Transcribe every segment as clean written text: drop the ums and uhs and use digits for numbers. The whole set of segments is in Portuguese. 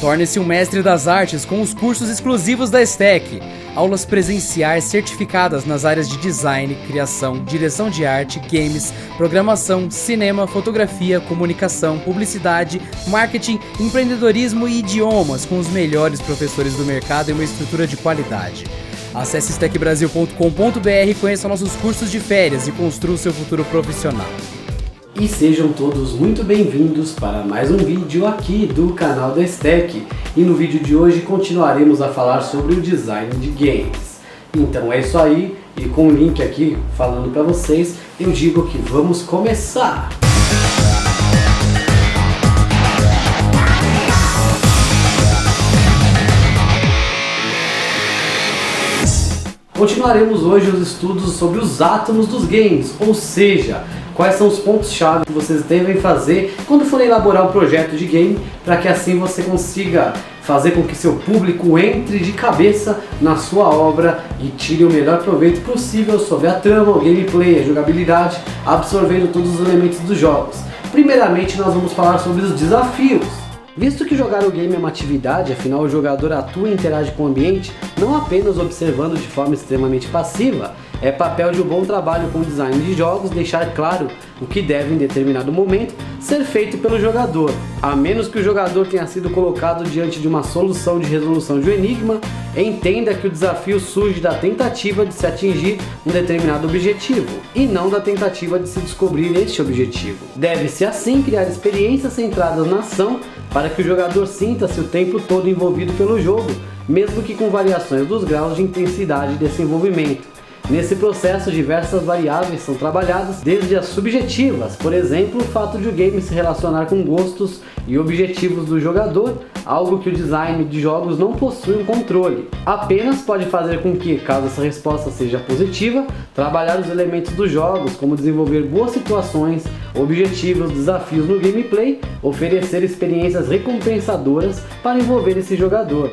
Torne-se um mestre das artes com os cursos exclusivos da STEC. Aulas presenciais certificadas nas áreas de design, criação, direção de arte, games, programação, cinema, fotografia, comunicação, publicidade, marketing, empreendedorismo e idiomas com os melhores professores do mercado e uma estrutura de qualidade. Acesse stecbrasil.com.br e conheça nossos cursos de férias e construa o seu futuro profissional. E sejam todos muito bem-vindos para mais um vídeo aqui do canal da STEC. E no vídeo de hoje continuaremos a falar sobre o design de games. Então é isso aí, e com o link aqui falando para vocês, eu digo que vamos começar! Continuaremos hoje os estudos sobre os átomos dos games, ou seja, quais são os pontos-chave que vocês devem fazer quando forem elaborar um projeto de game, para que assim você consiga fazer com que seu público entre de cabeça na sua obra e tire o melhor proveito possível sobre a trama, o gameplay, a jogabilidade, absorvendo todos os elementos dos jogos. Primeiramente, nós vamos falar sobre os desafios. Visto que jogar o game é uma atividade, afinal o jogador atua e interage com o ambiente, não apenas observando de forma extremamente passiva, é papel de um bom trabalho com o design de jogos deixar claro o que deve em determinado momento ser feito pelo jogador, a menos que o jogador tenha sido colocado diante de uma solução de resolução de um enigma, entenda que o desafio surge da tentativa de se atingir um determinado objetivo, e não da tentativa de se descobrir este objetivo. Deve-se assim criar experiências centradas na ação, para que o jogador sinta-se o tempo todo envolvido pelo jogo, mesmo que com variações dos graus de intensidade desse envolvimento. Nesse processo, diversas variáveis são trabalhadas, desde as subjetivas, por exemplo, o fato de o game se relacionar com gostos e objetivos do jogador, algo que o design de jogos não possui um controle. Apenas pode fazer com que, caso essa resposta seja positiva, trabalhar os elementos dos jogos, como desenvolver boas situações, objetivos, desafios no gameplay, oferecer experiências recompensadoras para envolver esse jogador.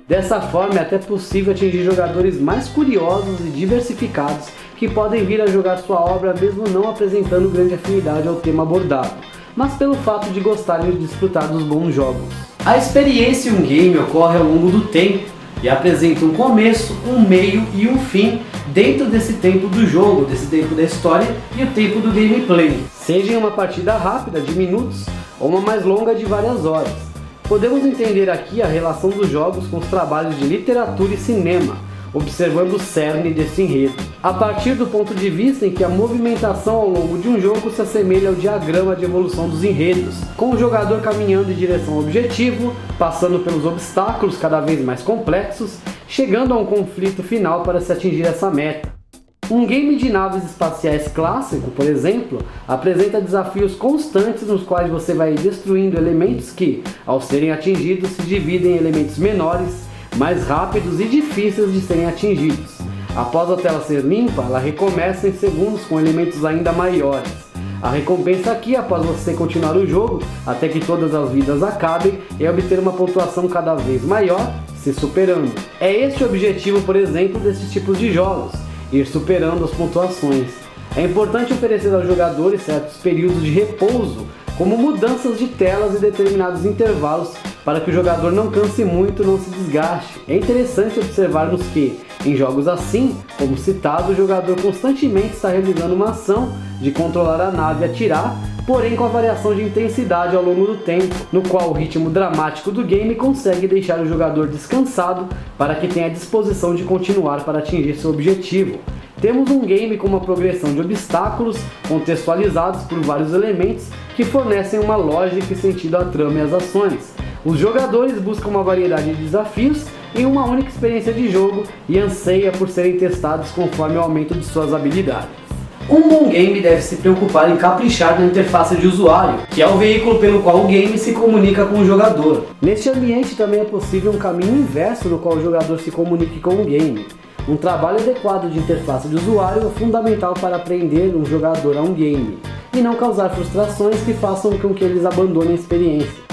Dessa forma é até possível atingir jogadores mais curiosos e diversificados que podem vir a jogar sua obra mesmo não apresentando grande afinidade ao tema abordado, mas pelo fato de gostarem de desfrutar dos bons jogos. A experiência em um game ocorre ao longo do tempo e apresenta um começo, um meio e um fim dentro desse tempo do jogo, desse tempo da história e o tempo do gameplay, seja em uma partida rápida de minutos ou uma mais longa de várias horas. Podemos entender aqui a relação dos jogos com os trabalhos de literatura e cinema, observando o cerne desse enredo, a partir do ponto de vista em que a movimentação ao longo de um jogo se assemelha ao diagrama de evolução dos enredos, com o jogador caminhando em direção ao objetivo, passando pelos obstáculos cada vez mais complexos, chegando a um conflito final para se atingir essa meta. Um game de naves espaciais clássico, por exemplo, apresenta desafios constantes nos quais você vai destruindo elementos que, ao serem atingidos, se dividem em elementos menores, mais rápidos e difíceis de serem atingidos. Após a tela ser limpa, ela recomeça em segundos com elementos ainda maiores. A recompensa aqui, após você continuar o jogo, até que todas as vidas acabem, é obter uma pontuação cada vez maior, se superando. É este o objetivo, por exemplo, desses tipos de jogos. Ir superando as pontuações. É importante oferecer aos jogadores certos períodos de repouso, como mudanças de telas e determinados intervalos, para que o jogador não canse muito e não se desgaste. É interessante observarmos que, em jogos assim, como citado, o jogador constantemente está realizando uma ação de controlar a nave e atirar, porém com a variação de intensidade ao longo do tempo, no qual o ritmo dramático do game consegue deixar o jogador descansado para que tenha a disposição de continuar para atingir seu objetivo. Temos um game com uma progressão de obstáculos contextualizados por vários elementos que fornecem uma lógica e sentido à trama e às ações. Os jogadores buscam uma variedade de desafios em uma única experiência de jogo e anseia por serem testados conforme o aumento de suas habilidades. Um bom game deve se preocupar em caprichar na interface de usuário, que é o veículo pelo qual o game se comunica com o jogador. Neste ambiente também é possível um caminho inverso no qual o jogador se comunique com o game. Um trabalho adequado de interface de usuário é fundamental para aprender um jogador a um game, e não causar frustrações que façam com que eles abandonem a experiência.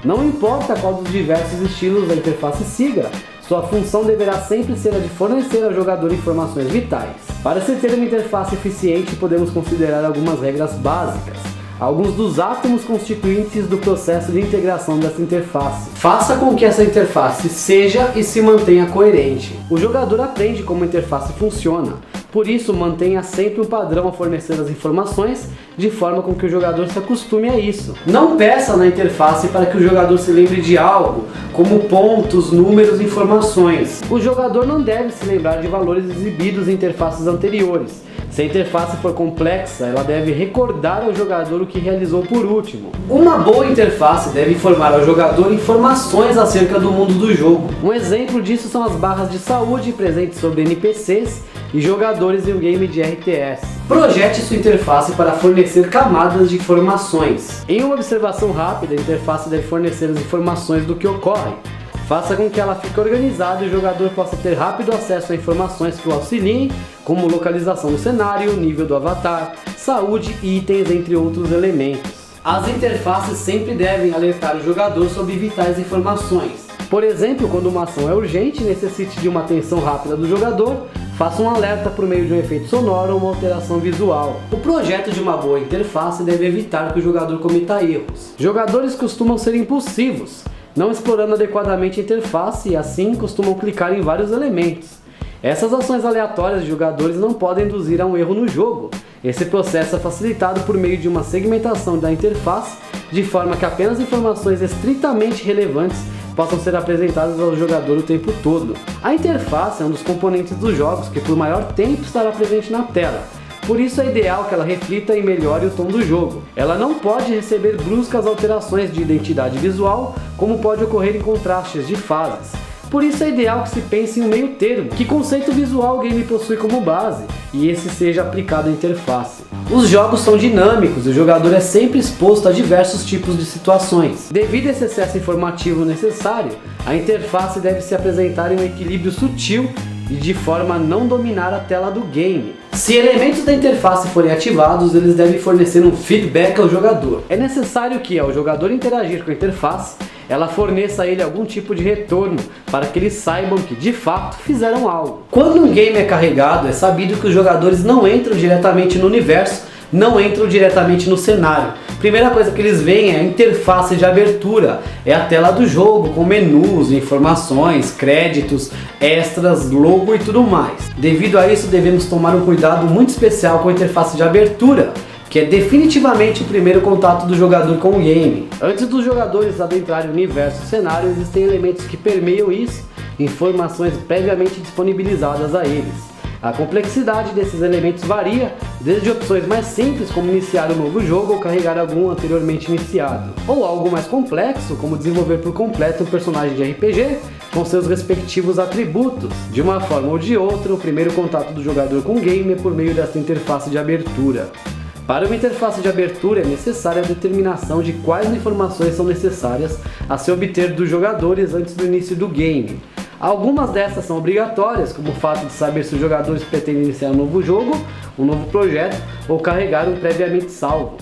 Não importa qual dos diversos estilos a interface siga, sua função deverá sempre ser a de fornecer ao jogador informações vitais. Para se ter uma interface eficiente, podemos considerar algumas regras básicas. alguns dos átomos constituintes do processo de integração dessa interface. Faça com que essa interface seja e se mantenha coerente. O jogador aprende como a interface funciona, por isso mantenha sempre um padrão a fornecer as informações, de forma com que o jogador se acostume a isso. Não peça na interface para que o jogador se lembre de algo, como pontos, números e informações. O jogador não deve se lembrar de valores exibidos em interfaces anteriores. Se a interface for complexa, ela deve recordar ao jogador o que realizou por último. Uma boa interface deve informar ao jogador informações acerca do mundo do jogo. Um exemplo disso são as barras de saúde presentes sobre NPCs e jogadores em um game de RTS. Projete sua interface para fornecer camadas de informações. Em uma observação rápida, a interface deve fornecer as informações do que ocorre. Faça com que ela fique organizada e o jogador possa ter rápido acesso a informações que o auxiliem, como localização do cenário, nível do avatar, saúde, itens, entre outros elementos. As interfaces sempre devem alertar o jogador sobre vitais informações. Por exemplo, quando uma ação é urgente e necessite de uma atenção rápida do jogador, faça um alerta por meio de um efeito sonoro ou uma alteração visual. O projeto de uma boa interface deve evitar que o jogador cometa erros. Jogadores costumam ser impulsivos, não explorando adequadamente a interface e assim costumam clicar em vários elementos. Essas ações aleatórias de jogadores não podem induzir a um erro no jogo. Esse processo é facilitado por meio de uma segmentação da interface, de forma que apenas informações estritamente relevantes possam ser apresentadas ao jogador o tempo todo. A interface é um dos componentes dos jogos que por maior tempo estará presente na tela. Por isso é ideal que ela reflita e melhore o tom do jogo. Ela não pode receber bruscas alterações de identidade visual, como pode ocorrer em contrastes de fases. Por isso é ideal que se pense em um meio termo. Que conceito visual o game possui como base, e esse seja aplicado à interface. Os jogos são dinâmicos e o jogador é sempre exposto a diversos tipos de situações. Devido a esse excesso informativo necessário, a interface deve se apresentar em um equilíbrio sutil e de forma a não dominar a tela do game. Se elementos da interface forem ativados, eles devem fornecer um feedback ao jogador. É necessário que, ao jogador interagir com a interface, ela forneça a ele algum tipo de retorno, para que eles saibam que, de fato, fizeram algo. Quando um game é carregado, é sabido que os jogadores não entram diretamente no universo, não entram diretamente no cenário. Primeira coisa que eles veem é a interface de abertura, é a tela do jogo com menus, informações, créditos, extras, logo e tudo mais. Devido a isso, devemos tomar um cuidado muito especial com a interface de abertura, que é definitivamente o primeiro contato do jogador com o game. Antes dos jogadores adentrarem o universo e o cenário, existem elementos que permeiam isso, informações previamente disponibilizadas a eles. A complexidade desses elementos varia, desde opções mais simples, como iniciar um novo jogo ou carregar algum anteriormente iniciado, ou algo mais complexo, como desenvolver por completo um personagem de RPG com seus respectivos atributos. De uma forma ou de outra, o primeiro contato do jogador com o game é por meio desta interface de abertura. Para uma interface de abertura é necessária a determinação de quais informações são necessárias a se obter dos jogadores antes do início do game. Algumas dessas são obrigatórias, como o fato de saber se os jogadores pretendem iniciar um novo jogo, um novo projeto ou carregar um previamente salvo.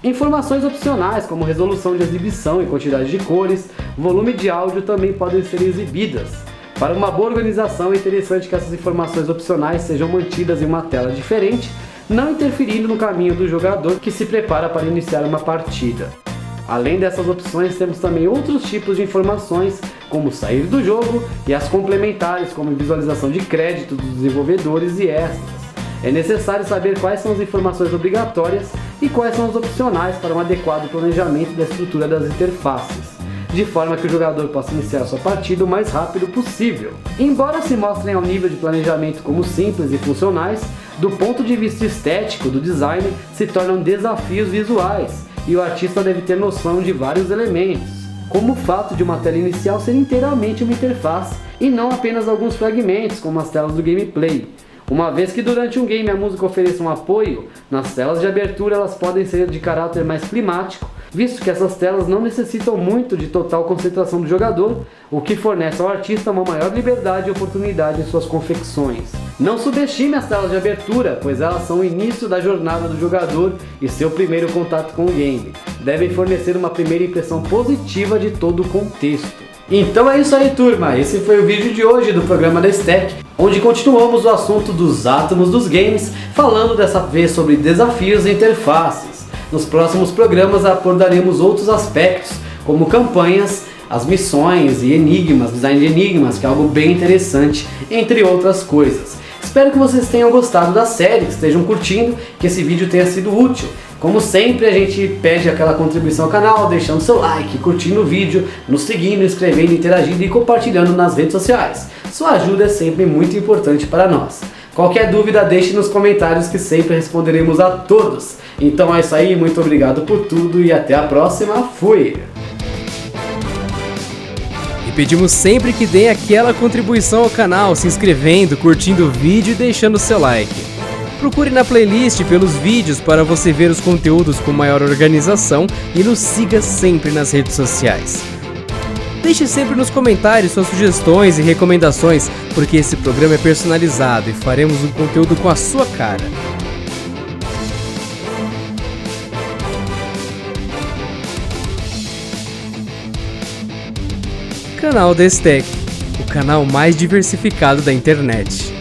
Informações opcionais, como resolução de exibição e quantidade de cores, volume de áudio também podem ser exibidas. Para uma boa organização é interessante que essas informações opcionais sejam mantidas em uma tela diferente, não interferindo no caminho do jogador que se prepara para iniciar uma partida. Além dessas opções, temos também outros tipos de informações, como sair do jogo, e as complementares, como visualização de crédito dos desenvolvedores e extras. É necessário saber quais são as informações obrigatórias e quais são as opcionais para um adequado planejamento da estrutura das interfaces, de forma que o jogador possa iniciar sua partida o mais rápido possível. Embora se mostrem ao nível de planejamento como simples e funcionais, do ponto de vista estético do design se tornam desafios visuais, e o artista deve ter noção de vários elementos, como o fato de uma tela inicial ser inteiramente uma interface e não apenas alguns fragmentos, como as telas do gameplay. Uma vez que durante um game a música ofereça um apoio, nas telas de abertura elas podem ser de caráter mais climático, visto que essas telas não necessitam muito de total concentração do jogador, o que fornece ao artista uma maior liberdade e oportunidade em suas confecções. Não subestime as telas de abertura, pois elas são o início da jornada do jogador e seu primeiro contato com o game. Devem fornecer uma primeira impressão positiva de todo o contexto. Então é isso aí, turma, esse foi o vídeo de hoje do programa da Stack, onde continuamos o assunto dos átomos dos games, falando dessa vez sobre desafios e interfaces. nos próximos programas abordaremos outros aspectos, como campanhas, as missões e enigmas, design de enigmas, que é algo bem interessante, entre outras coisas. Espero que vocês tenham gostado da série, que estejam curtindo, que esse vídeo tenha sido útil. Como sempre, a gente pede aquela contribuição ao canal, deixando seu like, curtindo o vídeo, nos seguindo, inscrevendo, interagindo e compartilhando nas redes sociais. Sua ajuda é sempre muito importante para nós. Qualquer dúvida, deixe nos comentários que sempre responderemos a todos. Então é isso aí, muito obrigado por tudo e até a próxima. Fui! E pedimos sempre que deem aquela contribuição ao canal, se inscrevendo, curtindo o vídeo e deixando seu like. Procure na playlist pelos vídeos para você ver os conteúdos com maior organização e nos siga sempre nas redes sociais. Deixe sempre nos comentários suas sugestões e recomendações, porque esse programa é personalizado e faremos um conteúdo com a sua cara. Canal da Stack, o canal mais diversificado da internet.